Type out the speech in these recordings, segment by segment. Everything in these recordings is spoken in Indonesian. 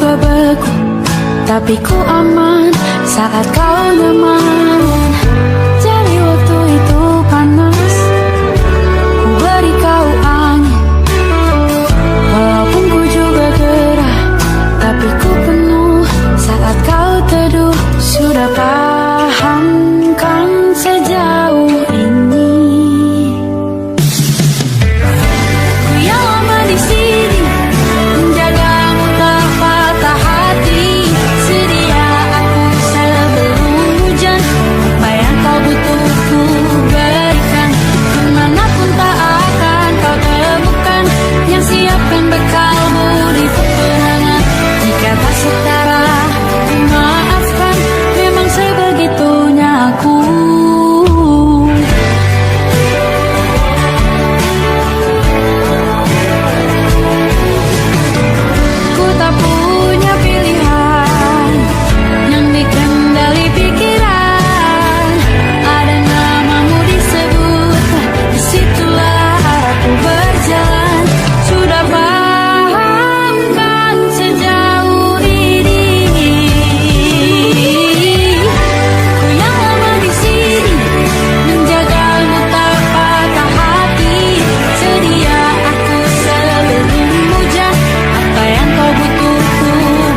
juga beku, tapi ku aman saat kau nyaman. Jadi waktu itu panas, ku beri kau angin. Walaupun ku juga gerah, tapi ku penuh saat kau teduh. Sudah paham kan sejauh ini? Ku yang lama di sini, menjagamu tak patah hati. Sedia aku sebelum hujan, apa yang kau butuh ku berikan. Kemanapun tak akan kau temukan yang siapkan bekalmu di peperangan. Jika tak setara, ku maafkan, memang sebegitunya aku. Ku tak punya pilihan yang dikendali pikiran. Ada namamu disebut, disitulah aku berjalan. Sudah paham kan sejauh ini? Ku yang lama di sini, menjagamu tak patah hati. Sedia aku sebelum hujan, apa yang kau butuh ku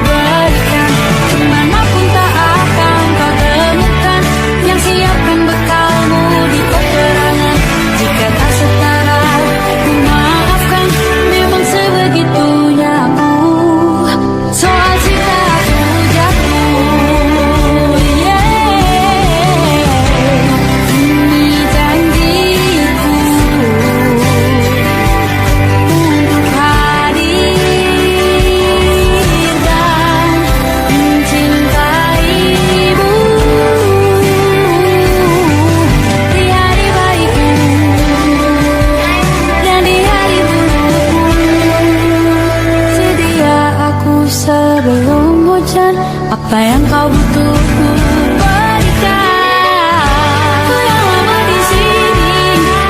berikan. Kemanapun tak akan kau temukan yang siapkan bekalmu di peperangan. Jika tak setara, ku maafkan, memang sebegitunya aku. Soal cinta aku jatuh, ini janjiku untuk hadir dan mencintaimu di hari baikmu dan di hari burukmu. Sedia aku sebelum hujan, apa yang kau butuh ku berikan. Ku yang lama di sini,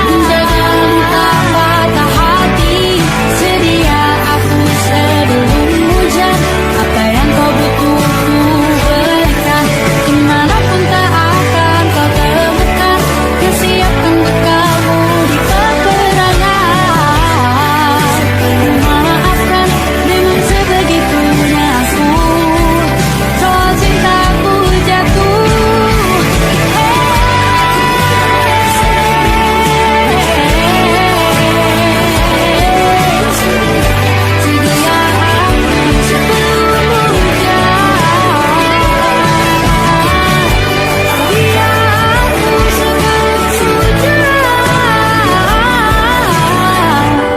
menjagamu tak patah hati. Sedia aku sebelum hujan, apa yang kau butuh ku berikan. Kemanapun tak akan kau temukan yang siapkan bekalmu di peperangan. Ku maafkan, memang sebegitunya aku. Soal cintaku jatuh, sedia aku sebelum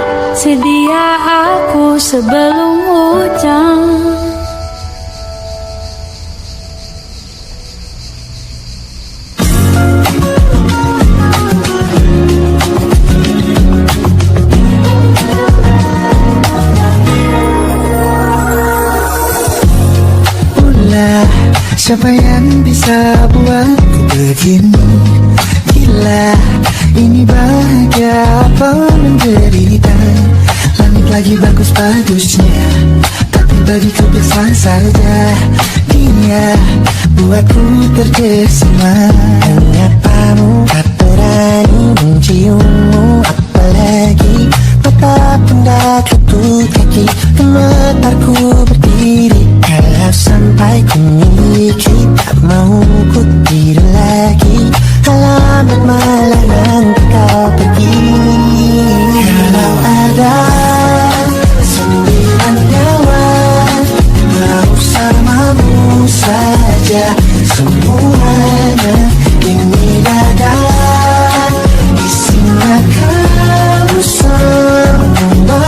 hujan. Sedia aku sebelum hujan. Ulah, siapa yang bisa buatku begini? Gila, ini bahagia apa menderita? Langit lagi bagus-bagusnya, tapi bagiku biasa saja. Dia buatku terkesima. Kenyapamu tak berani menciummu, apalagi betapun dak lutut kaki. Gemetarku berdiri kalau sampai ku miliki. Tak mau ku tidur lagi, alamat malah nanti kau pergi. Kalau ada 9 nyawa mau samamu saja, semuanya ini dadah. Isinya kamu semua,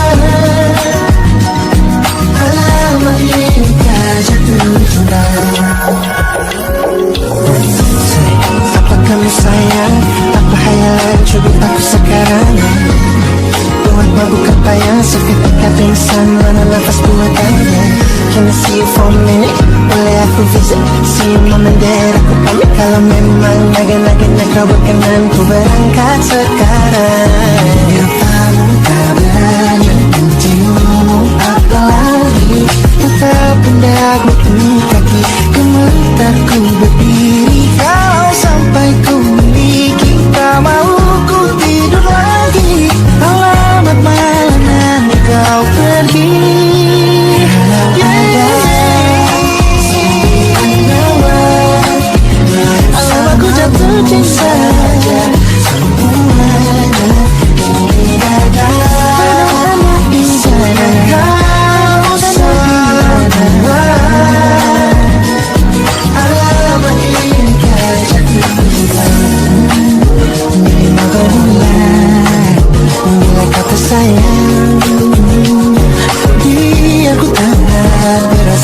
alamat kita jatuh cinta. Apa kamu sayang, apa hayalan cubit aku sekarang? Buat mabuk apa yang seketika pingsan, mana nafas buatannya? Can I see you for a minute? Boleh aku visit? See you mom and dad, aku pamit kalau memang naga-naganya kau berkenan. Ku berangkat sekarang. Biar kamu tak berani menciummu, apalagi tetap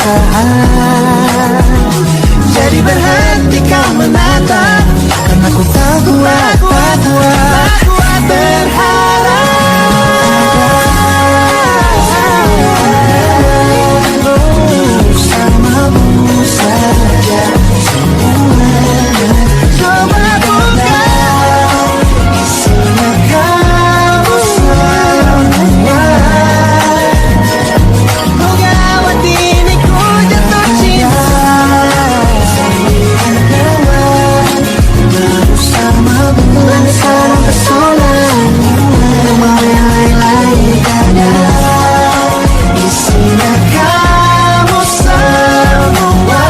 berusaha. Jadi berhenti kau menatap, karena ku tak kuat berharap. Bersamamu saja semuanya. Coba buka isinya kamu semua. Ku gawat ini ku jatuh cinta. Bersamamu bersama pesona. Mau yang lain-lain ada. Isinya kamu semua.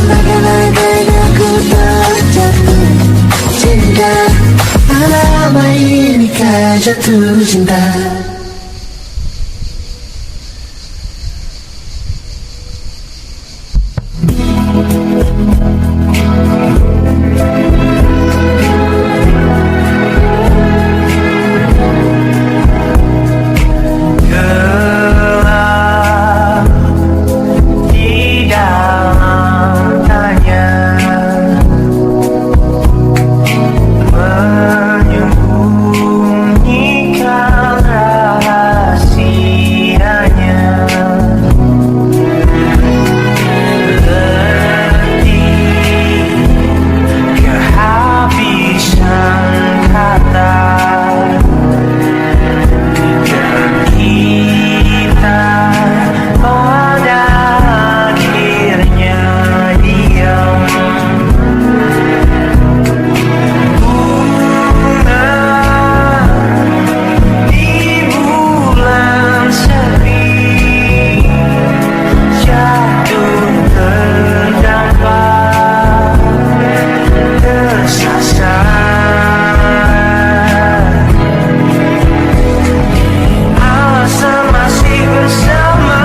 Laga-laganya ku terjatuh cinta. Lama ini kau jatuh cinta. Di dalam tanya menyembunyikan rahasianya. Letih kehabisan kata, dan kita pada akhirnya diam. Bunga di bulan sepi jatuh terdampar tersasar. Alasan masih bersama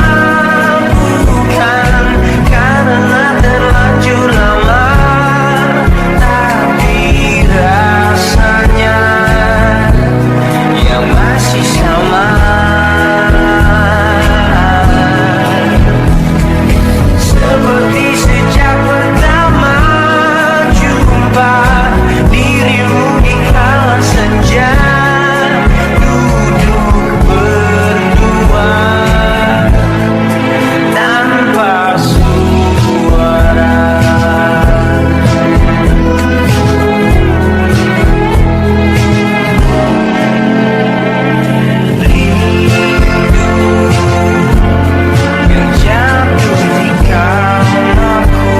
bukan karena terlanjur lama, tapi rasanya yang masih sama. Seperti sejak pertama jumpa dirimu di kala senja, duduk berdua tanpa suara. Yang jatuh di kalmaku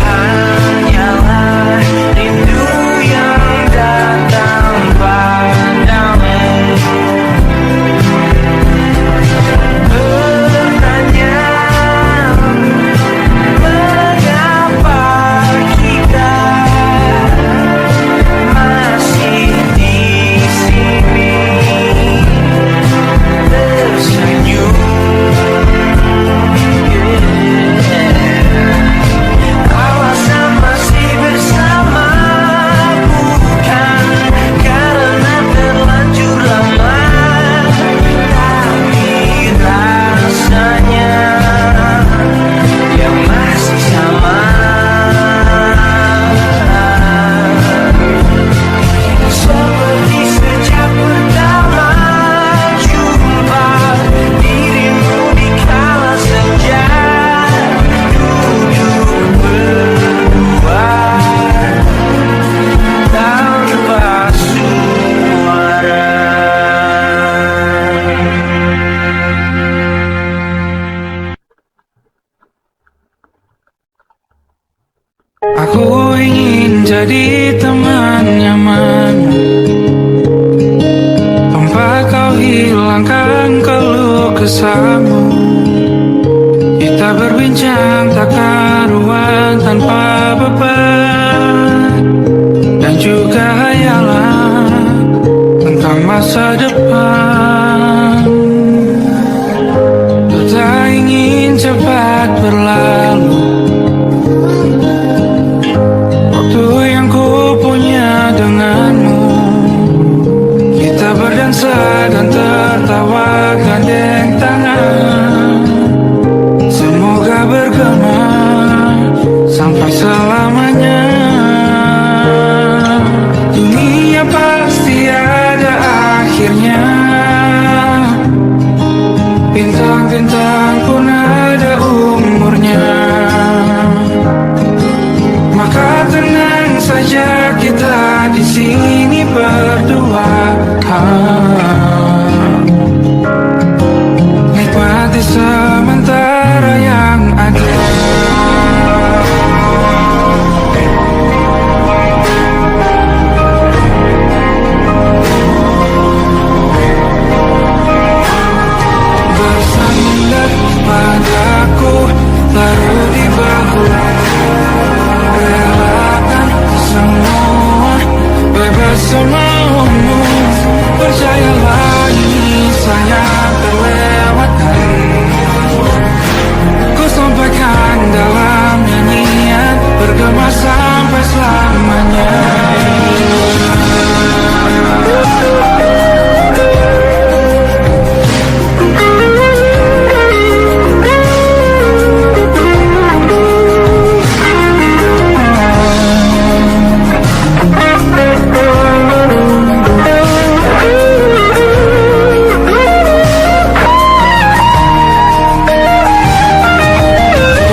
hanyalah rindu yang datang padamu. Bertanya mengapa kita masih di sini tersenyum. Alasan masih bersama bukan karena terlanjur lama, tapi rasanya yang masih sama. Seperti sejak pertama jumpa dirimu di kala senja, duduk berdua tanpa suara. Aku ingin jadi teman nyaman, tempat kau hilangkan keluh kesahmu. Kita berbincang tak karuan tanpa beban, dan juga hayalan tentang masa depan. Ku tak ingin cepat berlalu, waktu yang ku punya Nikmati sementara yang ada. Bersandar padaku, taruh di bahu, relakan semua, bebas semaumu. Percayalah ini sayang terlewatkan. Ku sampaikan dalam nyanyian, bergema sampai selamanya.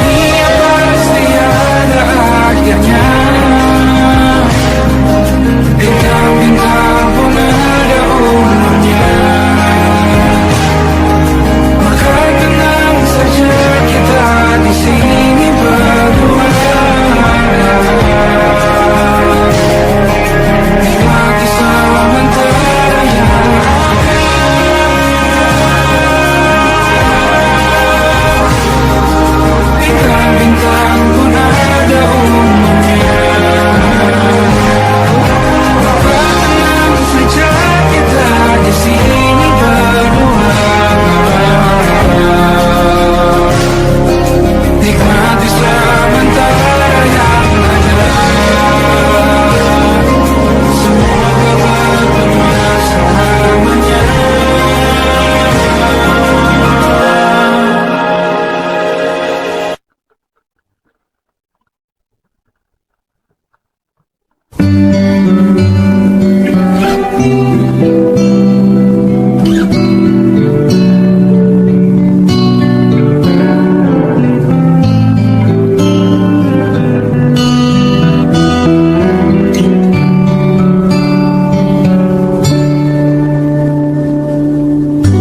Dia pasti ada akhirnya. Bintang-bintang pun ada umurnya. Maka tenang saja, kita di sini berdua. Nikmati sementara yang ada. Bintang-bintang pun ada umurnya. Maka tenang saja, kita di sini berdua. Nikmati sementara yang ada. Semoga bergema selamanya.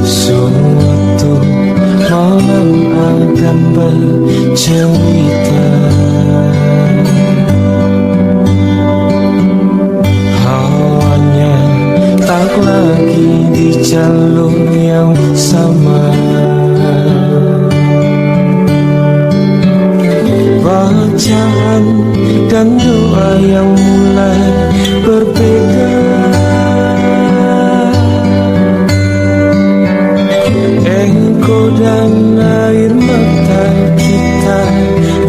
Suatu malam akan bercerita, hawanya tak lagi di jalur yang sama. Bacaan dan doa yang mulai berbeda. Engkau dan air mata kita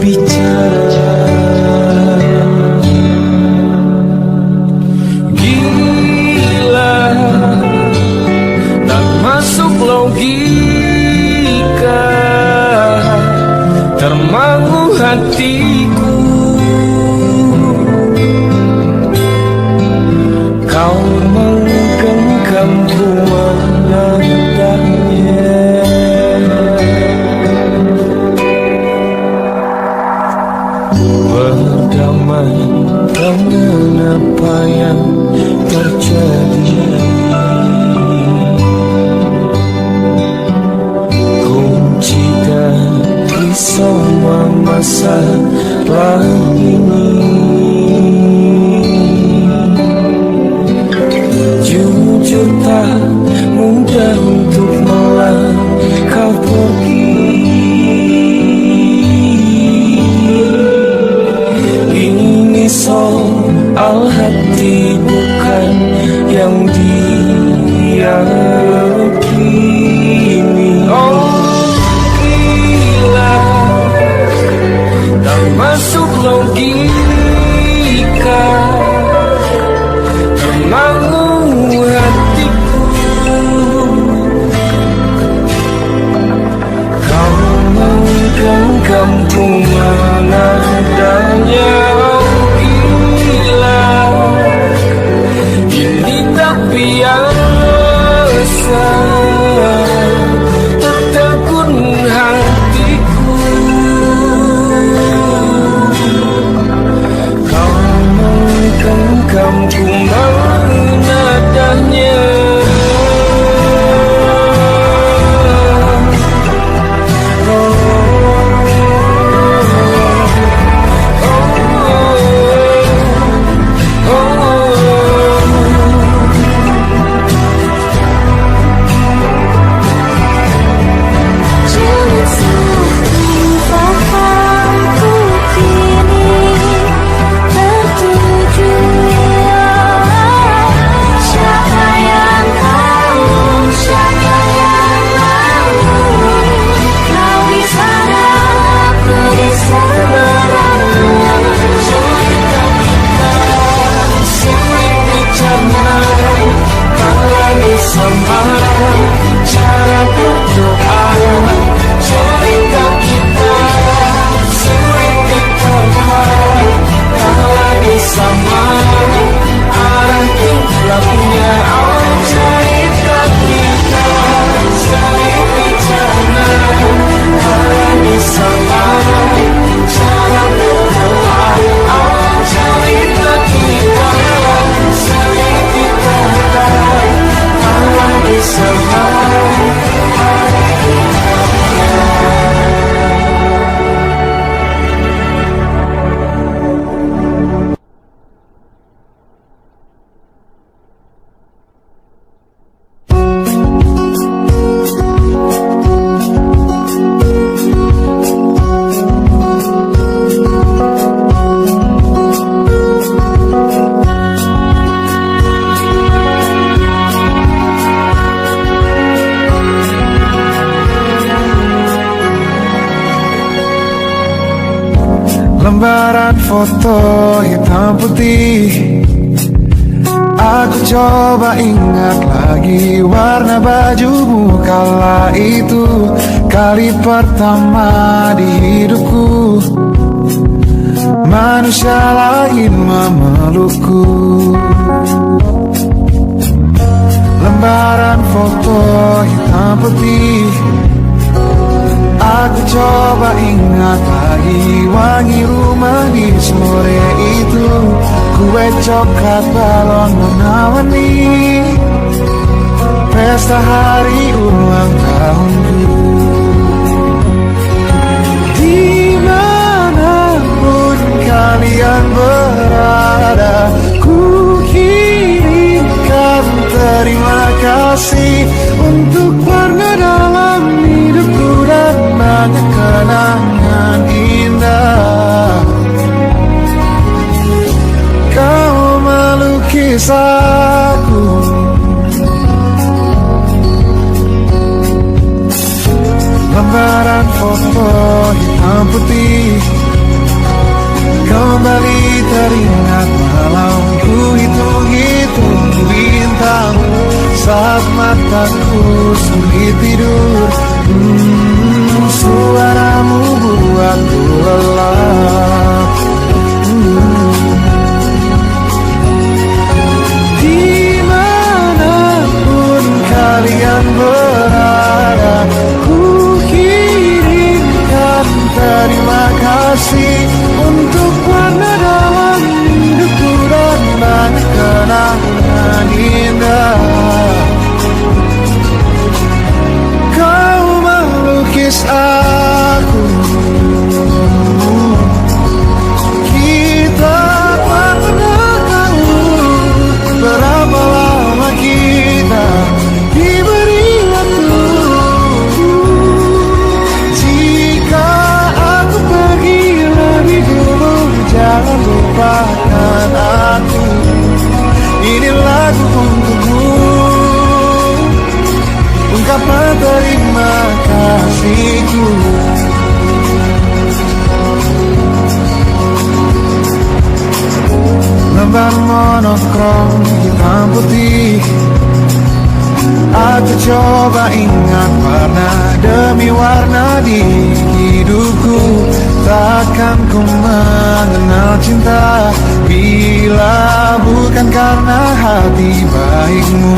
bicara. Gila, tak masuk logika, termangu hatiku. Kau menggenggam bunga nadanya. Berdamai dengan apa yang terjadi. Kunci dari semua masalah ini, jujur tak mudah untuk melangkah pergi. Ini soal hati, bukan yang diyakini. Oh gila, tak masuk logika, termangu hatiku. Kau menggenggam bunga nadanya. Ini tak biasa, tertegun hatiku. Kau Lembaran foto hitam putih, aku coba ingat lagi warna bajumu kala itu. Kali pertama di hidupku, manusia lain memelukku. Lembaran foto hitam putih, aku coba ingat lagi wangi rumah di sore itu. Kue coklat balon warna-warni, pesta hari ulang tahunku. Dimanapun kalian berada, ku kirimkan terima kasih untuk warna dalam hidupku dan banyak kenangan indah. Kau melukis aku, lembaran foto hitam putih, kembali teringat malam ku hitung-hitung bintang saat mataku sulit tidur. Suaramu buatku lelah. Dimanapun kalian berada, ku kirimkan terima kasih untuk warna dalam hidupku dan banyak kenangan indah. Kau melukis aku, kita tak pernah tahu berapa lama kita diberi waktu. Jika aku pergi lebih dulu, jangan lupakan aku. Ini lagu untukmu, ungkapan terima kasihku. Lembar monokrom hitam putih, aku coba ingat warna demi warna di hidupku. Takkan ku mengenal cinta bila bukan karena hati baikmu.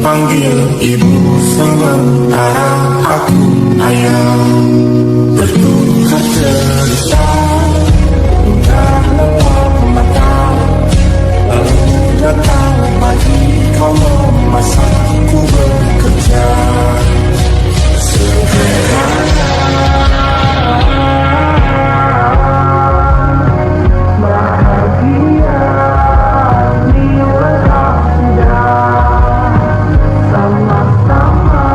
panggil ibu, sementara aku ayah. Bertukar cerita, entah lewat mata, lalu datang pagi kau memasakku bekerja. Sederhana, bahagia, inilah sama-sama.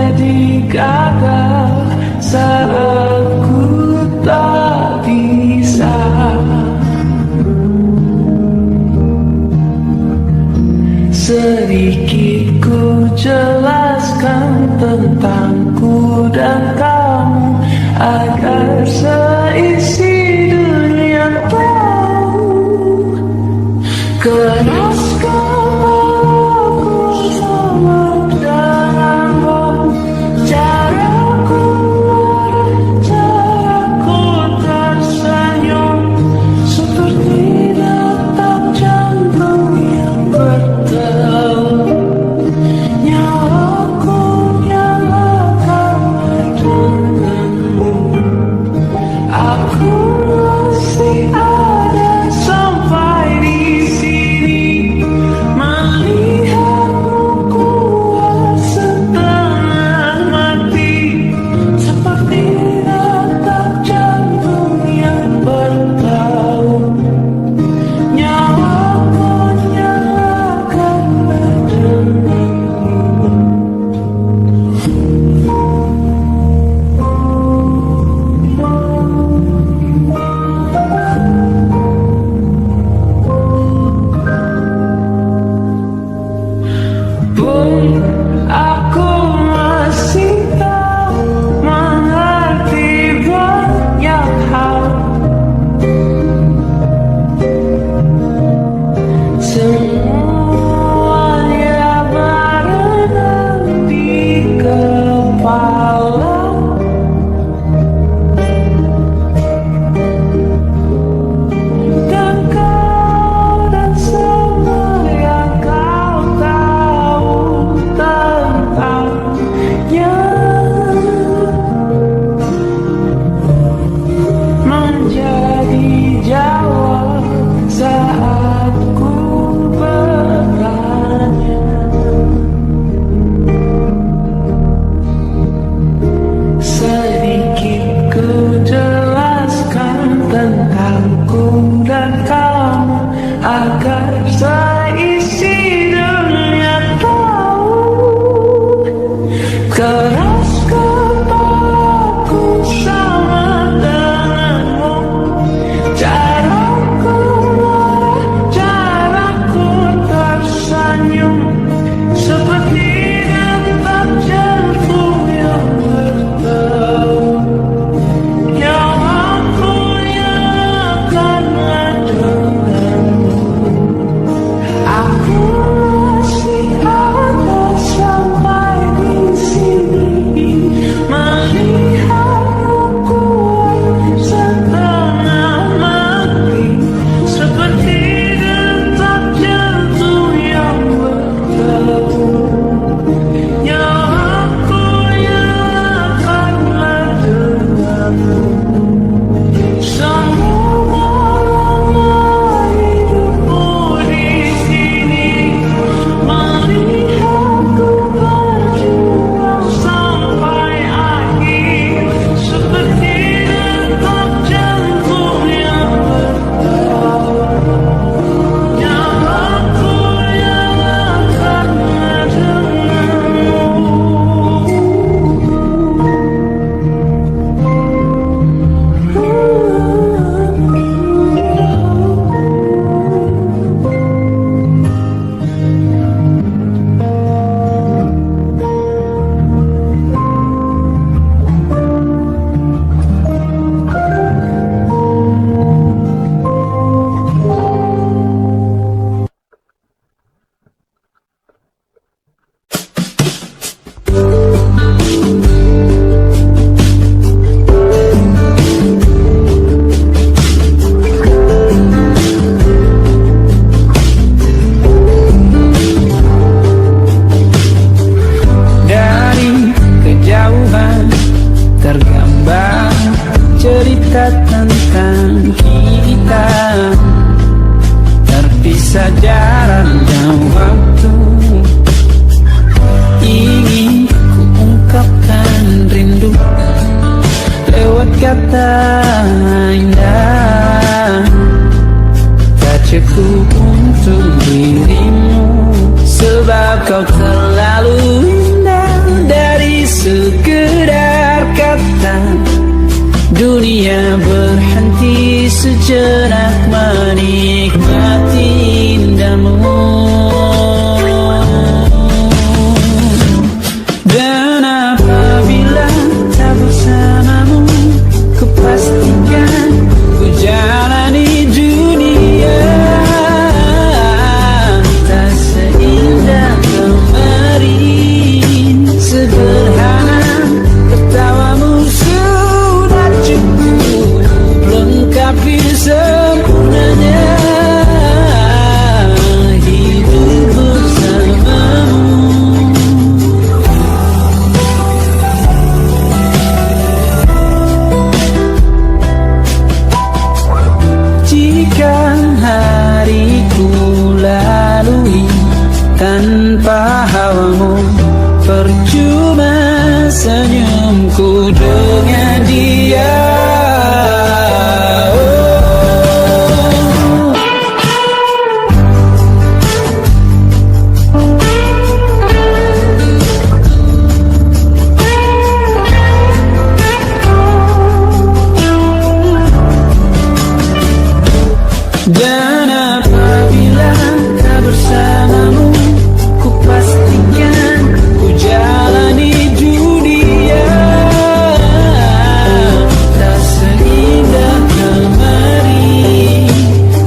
menjadi gagal saat ku tak bisa. Sedikit ku jelaskan tentangku dan kamu agar seisi dunia tahu. Keraskan aku sama denganmu, caraku tersenyum seperti detak jantung yang berdebar. Nyawaku nyalakan denganmu, aku masih ada sampai di sini, melihatmu kuat setengah mati seperti detak jantung yang bertaut. Nyawaku nyalakan denganmu. Pun aku masih tak mengerti banyak hal. Semuanya berenang di kepala. Dan kau dan semua yang kau tahu tentangnya menjadi jawab saat ku bertanya. Sedikit ku jelaskan tentangku dan kamu agar seisi dunia tahu. Keras kepalaku sama denganmu, caraku tersenyum seperti detak jantung yang berdebar. Nyawaku nyalakan denganmu, aku masih ada sampai di sini, melihatmu kuat setengah mati seperti detak jantung yang berdebar. Nyawaku nyalakan denganmu. Semua hidupku di sini, melihatku berjuang sampai akhir seperti detak jantung yang berdebar. Nyawaku nyalakan denganmu. Dari kejauhan tergambar cerita tentang kita, terpisah jarak dan waktu. Ingin ku ungkapkan rindu lewat kata indah, tak cukup untuk dirimu sebab kau terlalu indah. Dari sekedar kata. Dunia berhenti sejenak menikmati indahmu. Dan apabila tak bersamamu, kupastikan ku jalani dunia tak seindah kemarin. Sederhana ketawamu sudah cukup lengkapi sempurnanya hidup bersamamu. Jika hariku lalui tanpa hawamu, percuma senyumku dengan dia. Dan apabila tak bersamamu, ku pastikan ku jalani dunia tak seindah kemarin.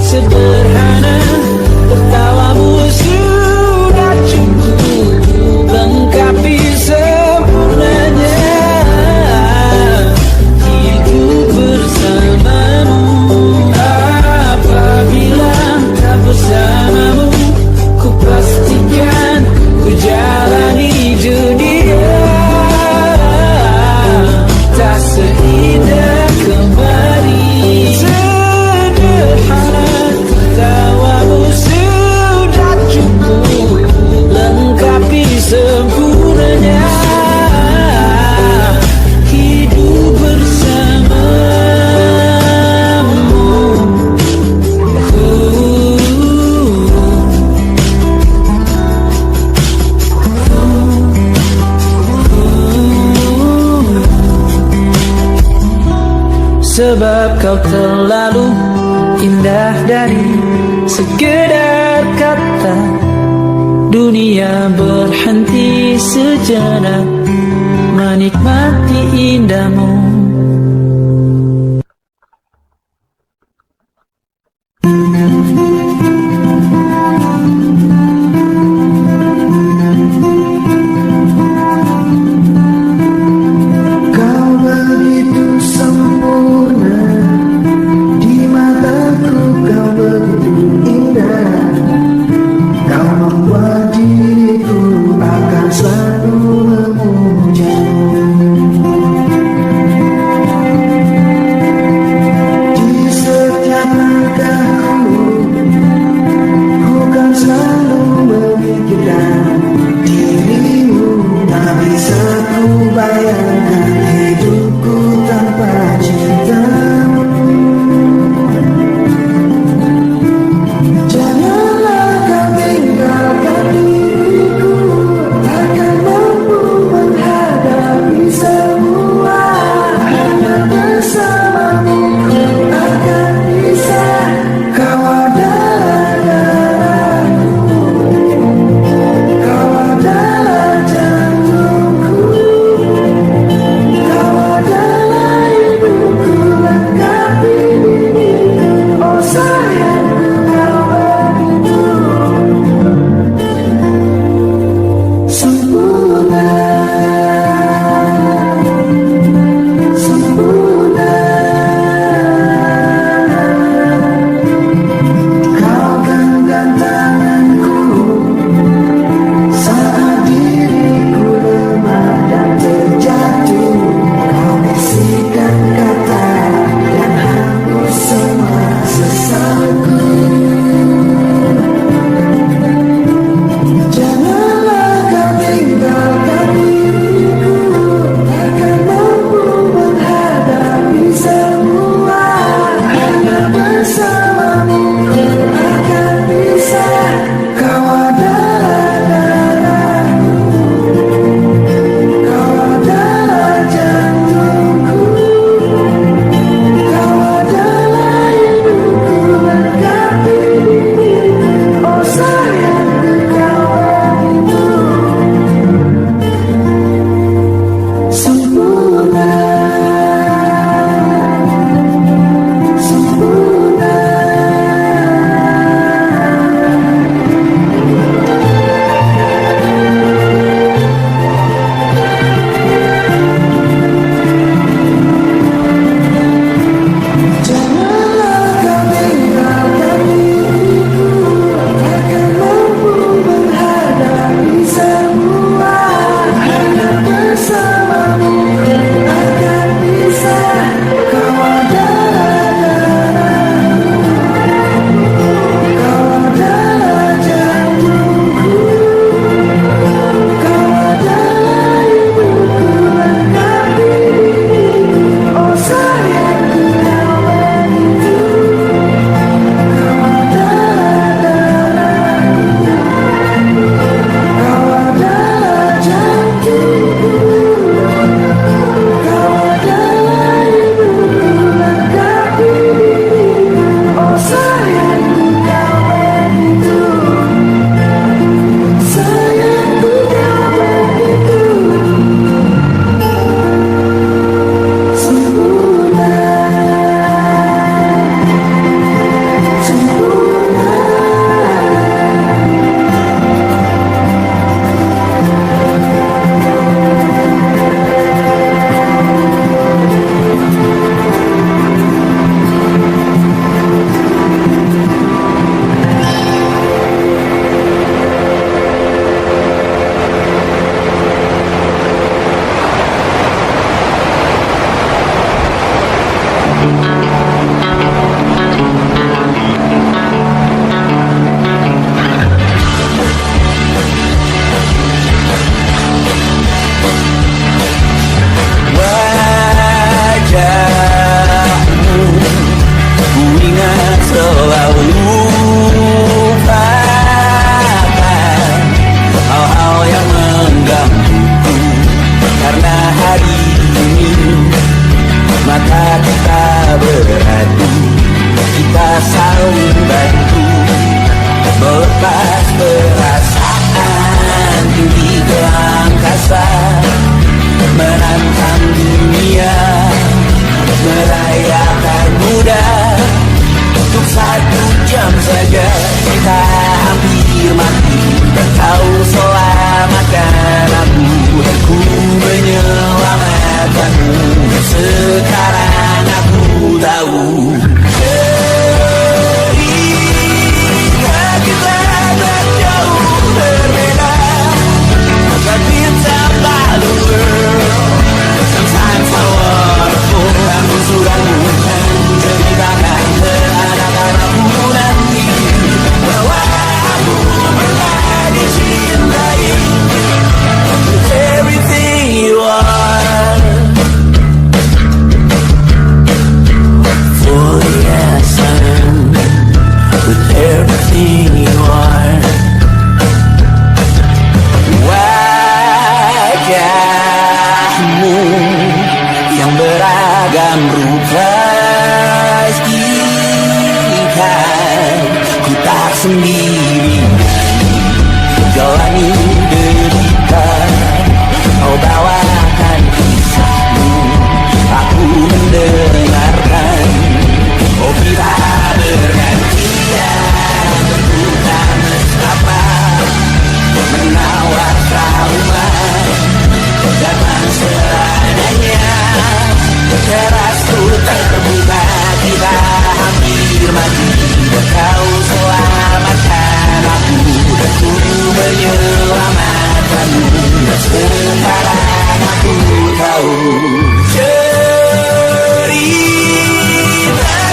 Sederhana tertawamu sudah cukup lengkapi sempurnanya hidup bersamamu. Apabila tak bersamamu, ku pastikan ku jalani dunia tak seindah kemarin. Sederhana tertawamu sudah cukup lengkapi sempurnanya hidup bersamamu. Sebab kau terlalu indah dari sekedar kata. Dunia berhenti sejenak menikmati indahmu. Kau begitu sempurna, di mataku kau begitu indah. Kau membuat diriku akan selalu memujamu. Di setiap langkahku, ku kan selalu memikirkan dirimu. Tak bisa ku bayangkan hidupku tanpa cintamu. Janganlah kau tinggalkan diriku, takkan mampu menghadapi semua. Hanya bersamamu ku akan bisa. Kau adalah darahku, kau adalah jantungku. merayakan muda. Untuk 1 jam saja kita hampir mati, dan kau selamatkan aku, dan ku menyelamatkanmu. Sekarang aku tahu cerita kita tak jauh berbeda, but it's about the world. Sometimes I wonderful, aku sudah bukan ceritakan ke anak-anakku nanti bahwa aku pernah dicintai with everything you are. For yes, I am with everything you are. Wajahmu yang beragam rupa ikan, ku tak sendiri jalani derita. Kau bawakan kisahmu, aku mendengarkan. Oh kita bergantian berbuka mesrapa, menawar trauma dan seadanya. Terasku terbuka, kita hampir mati, dan kau selamatkan aku, dan ku menyelamatkanmu. Dan sekarang aku tahu cerita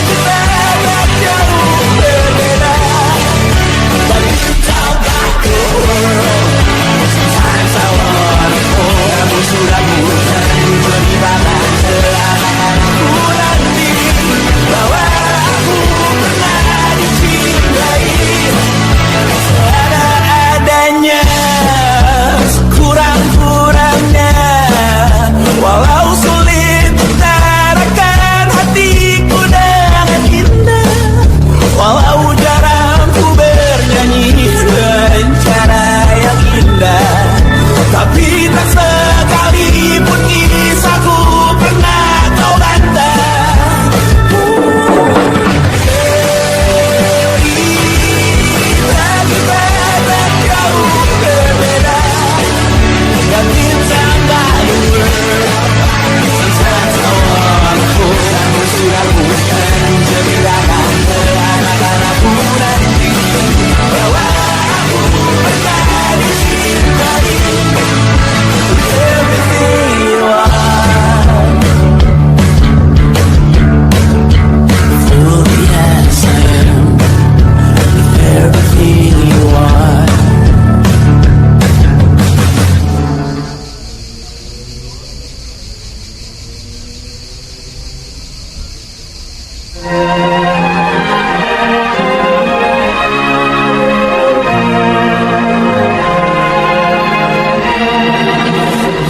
kita tak jauh berbeda, but it's about the world. Sometimes I wonderful, kamu sudah bukan ceritakan ke anak-anakku nanti bahwa aku pernah dicintai seadanya, sekurang-kurangnya. Walau sulit utarakan hatiku dengan indah, walau jarang ku bernyanyi dengan cara yang indah, tapi tak sekalipun kisahku pernah kau bantah. Cerita kita tak jauh berbeda, dan it's about the world. Sometimes I wonderful, kamu sudah bukan ceritakan ke anak-anakku nanti bahwa aku pernah dicintai with everything you are. Fully as I am with everything you are.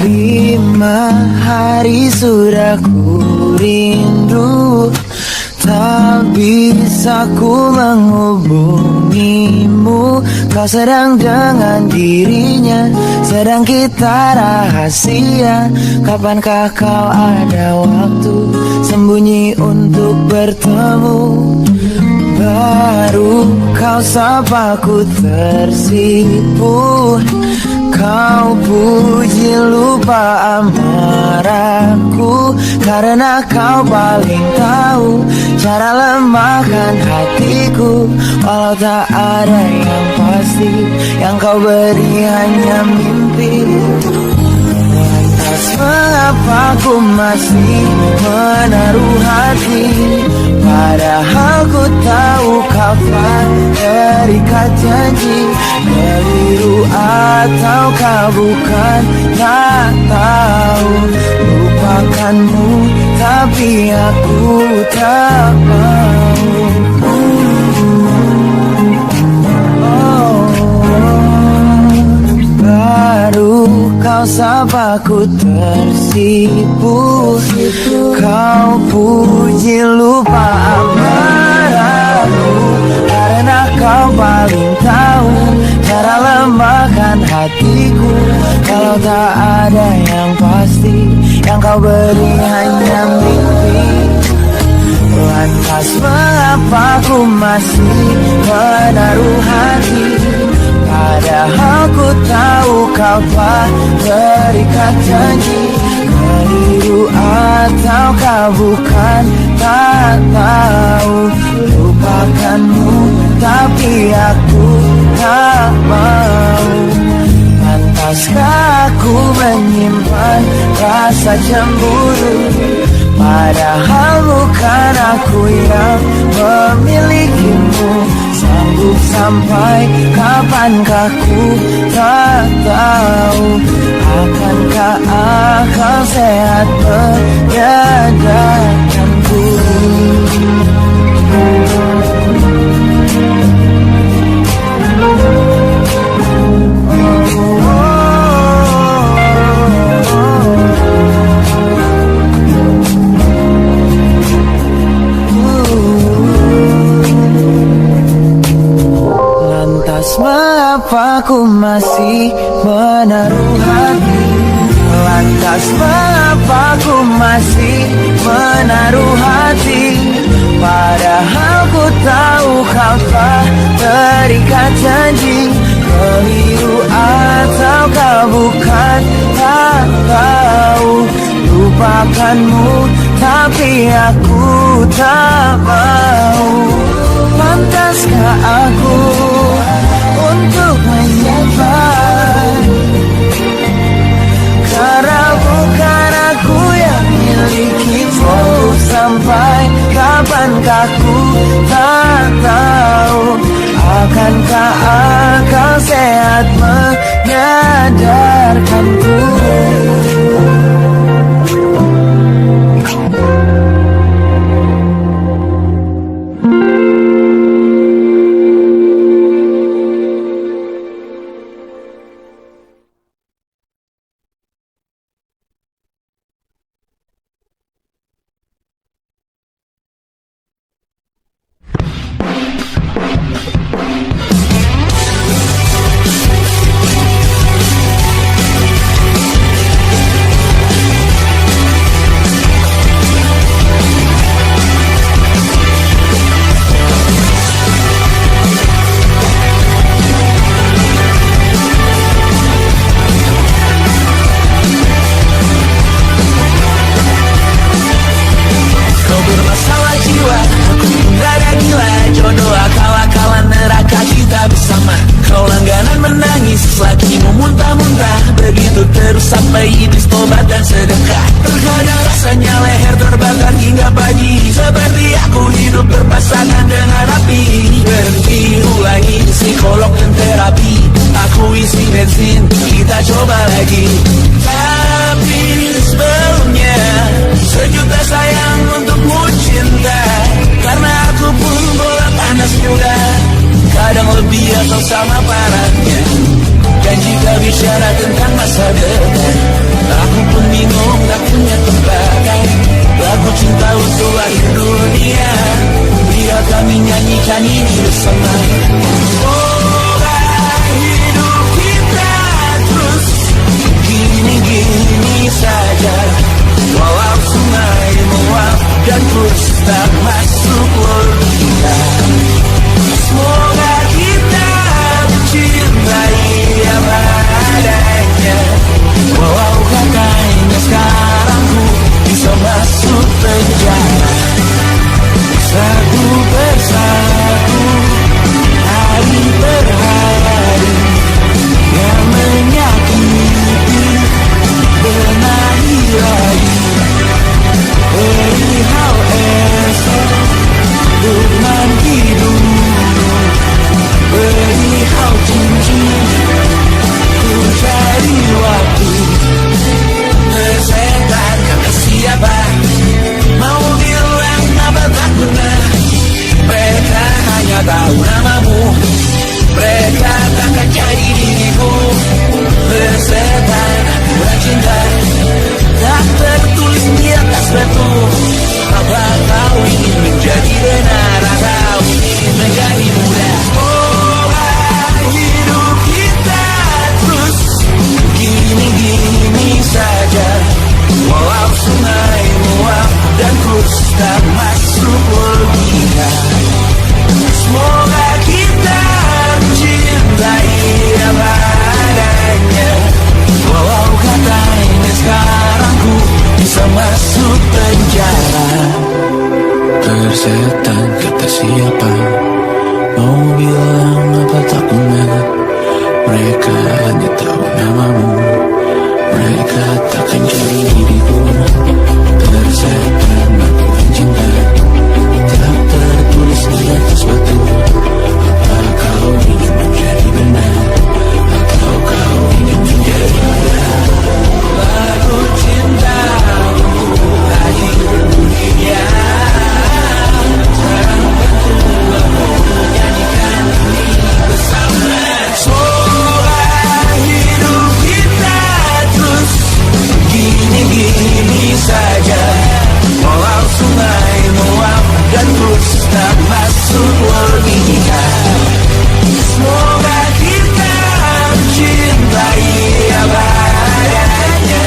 Lima hari sudah ku rindu, tak bisa ku menghubungimu. Kau sedang dengan dirinya, sedang kita rahasia. Kapankah kau ada waktu sembunyi untuk bertemu? Baru kau sapa ku tersipu, kau puji lupa amarahku, karena kau paling tahu cara lemahkan hatiku. Walau tak ada yang pasti, yang kau beri hanya mimpi. Lantas mengapa ku masih menaruh hati, padahal ku tahu kau tak terikat janji. Keliru ataukah bukan, tak tahu. Lupakanmu tapi aku tak mau. Baru kau sapa ku tersipu, kau puji lupa amarahku, karena kau paling tahu cara lemahkan hatiku. Kalau tak ada yang pasti, yang kau beri hanya mimpi. Lantas mengapa ku masih menaruh hati, padahal ku tahu kau telah terikat janji. Keliru ataukah bukan, tak tahu. Lupakanmu tapi aku tak mau. Pantaskah aku menyimpan rasa cemburu, padahal bukan aku yang memilikimu. Sanggup sampai kapankah ku tak tahu. Akankah akal sehat menyadarkanku? Mengapa ku masih menaruh hati? Lantas mengapa ku masih menaruh hati? Padahal ku tahu kau telah terikat janji. Keliru ataukah bukan, tak tahu. Lupakanmu tapi aku tak mau. Pantaskah aku untuk menyimpan, karena bukan aku yang milikimu. Sampai kapankah ku tak tahu. Akankah akal sehat menyadarkanku? sampai iblis tobat dan sedekah. Terkadang rasanya leher terbakar hingga pagi, seperti aku hidup berpasangan dengan api. Berhenti ulangi psikolog dan terapi, aku isi bensin, kita coba lagi. Tapi sebelumnya sejuta sayang untukmu cinta, karena aku pun bola panas juga, kadang lebih atau sama parahnya. Dan jika bicara tentang masa depan, aku pun bingung tak punya tembakan. Lagu cinta untuk akhir dunia, biar kami nyanyikan ini bersama. Semoga hidup kita terus gini-gini saja, walau sungai meluap dan terus tak masuk logika. Semoga kita mencintai apa adanya, walau katanya sekarang ku bisa masuk penjara. Satu persatu, hari per hari, yang menyakiti benahi lagi. Perihal esok persetan kata siapa. Mau bilang apa tak guna, mereka hanya tahu namamu. Mereka takkan cari diriku. Tersetan melakukan cinta, tak tertulis di atas batu. Apa kau ingin menjadi benar, atau kau ingin menjadi benar? Lagu cintamu hadir dunia. Sekarang tentu aku menyanyikan ini bersama. Semoga hidup kita terus gini-gini saja. Walau sungai meluap dan terus tak masuk logika. Semoga kita mencintai apa adanya.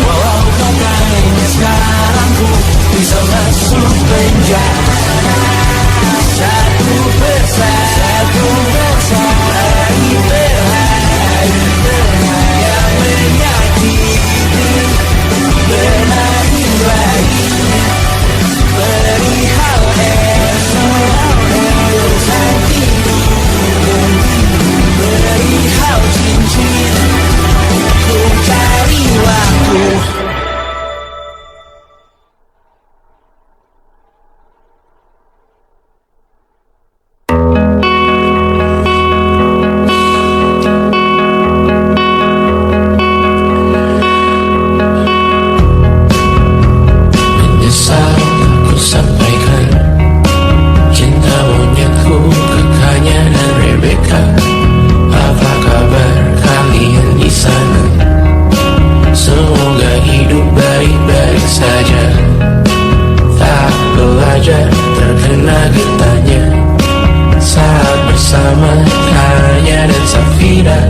Walau katanya sekarang ku bisa masuk penjara. Satu persatu hari per hari yang menyakiti benahi lagi. Perihal esok hati, perihal cincin, ku cari waktu. Menyesal ku sampaikan cinta monyetku ke Kanya dan Rebecca. Apa kabar kalian di sana? Semoga hidup baik-baik saja. Tak belajar terkena getahnya saat bersama Kanya dan Safira.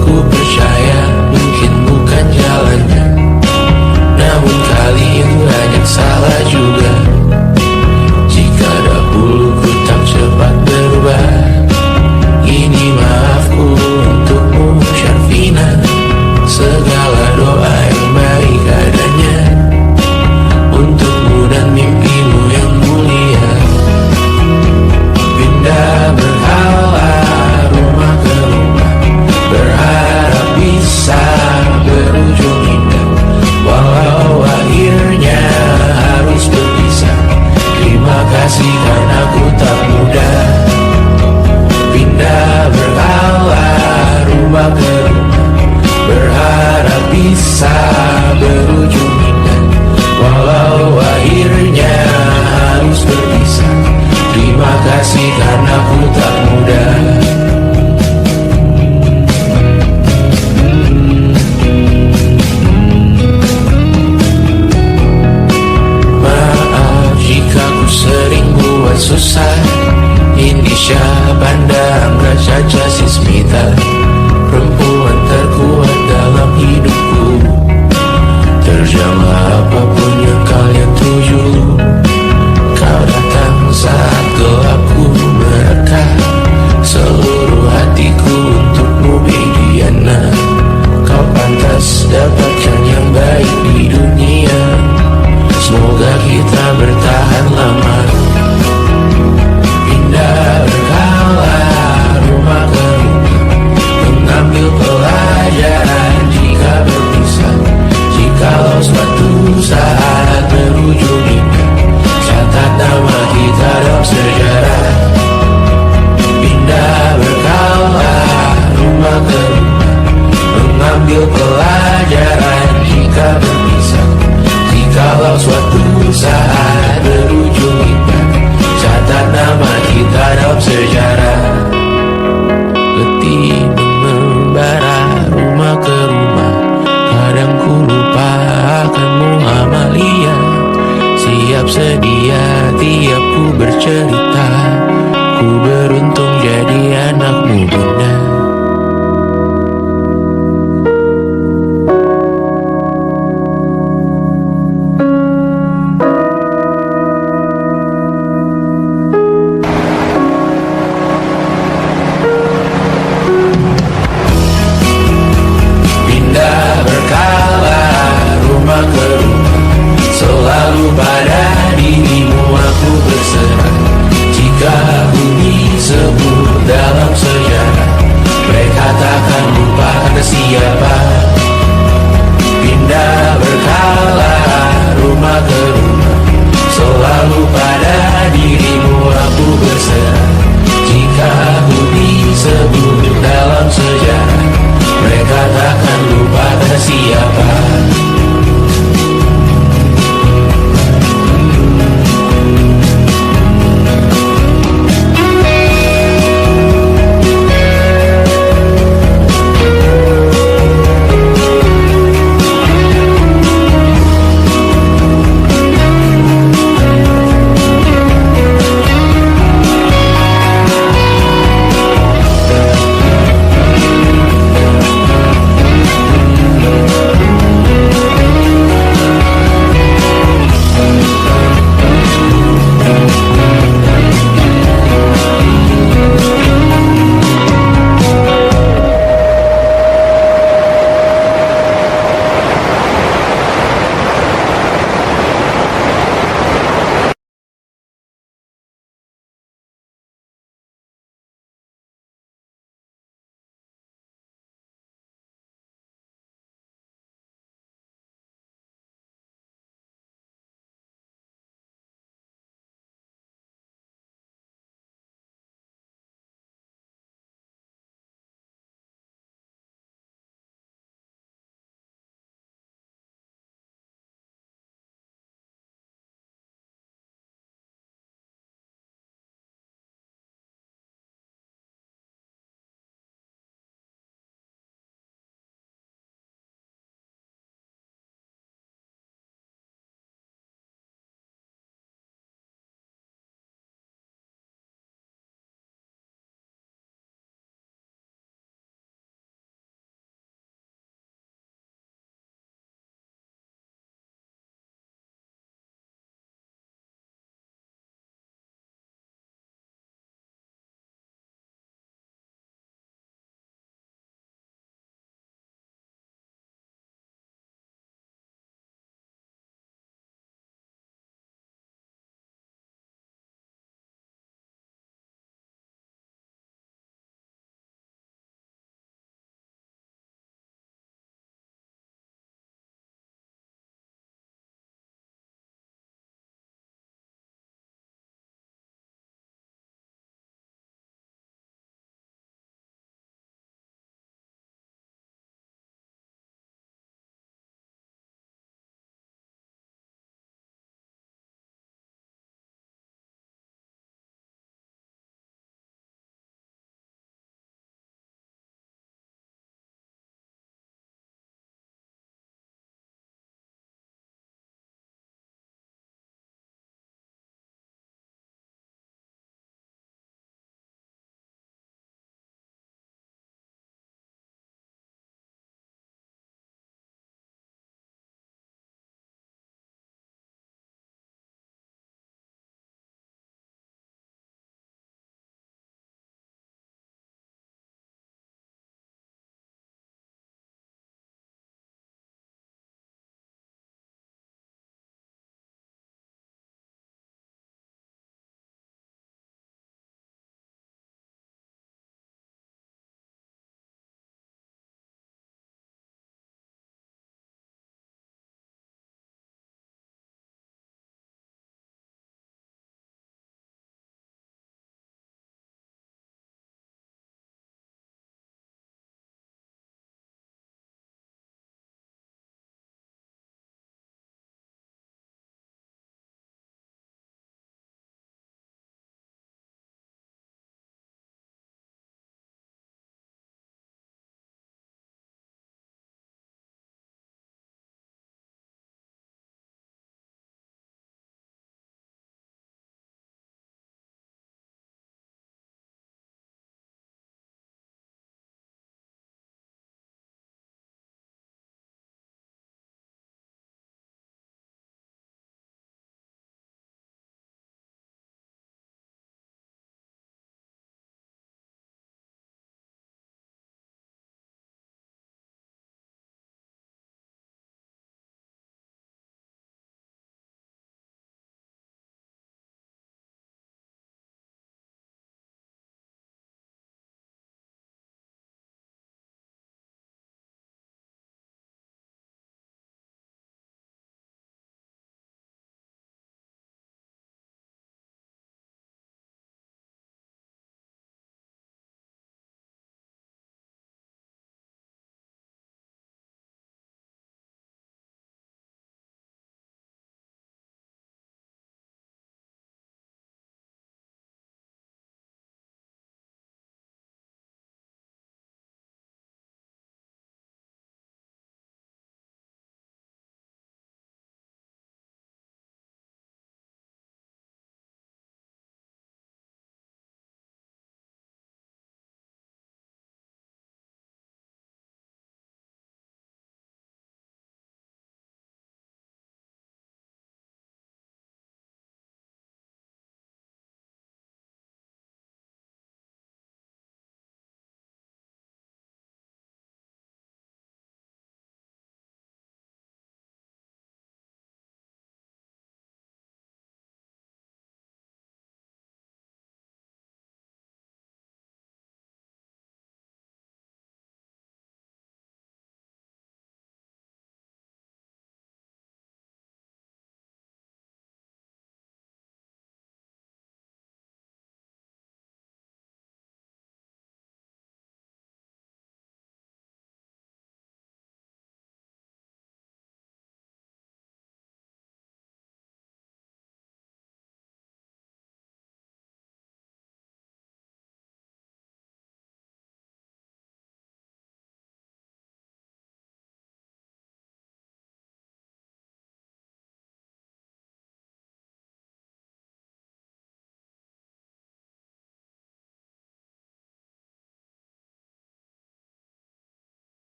Ku percaya mungkin bukan jalannya, namun kali itu banyak salah juga. Jika dahulu ku tak cepat berubah, ini maafku untukmu Syarfina. Segala doa yang baik adanya untukmu dan mimpimu yang mulia. Pindah berhala rumah ke rumah, berharap bisa berujung indah. Walau akhirnya harus berpisah, terima kasih karena ku tak mudah. Pindah berhala rumah ke rumah, berharap bisa berujung indah. Walau akhirnya harus berpisah, terima kasih karena ku tak mudah. Maaf jika ku sering buat susah. Indisha Banda Angga Caca Sismita, perempuan terkuat dalam hidupku. Terjanglah apapun yang kalian tuju. Kau datang saat gelapku mereka. Seluruh hatiku untukmu Mediana. Kau pantas dapatkan yang baik di dunia. Semoga kita bertahan lama. Pindah berkala rumah ke rumah, mengambil pelajaran jika berpisah. Jikalau suatu saat berujung indah, catat nama kita dalam sejarah. Pindah berkala rumah ke rumah, mengambil pelajaran jika berpisah. Jikalau suatu saat berujung indah, catat nama kita dalam sejarah. Letih membara rumah ke rumah, kadang ku lupa akanmu Amalia. Siap sedia tiap ku bercerita, ku beruntung jadi anakmu Bunda. Selalu pada dirimu aku siapa.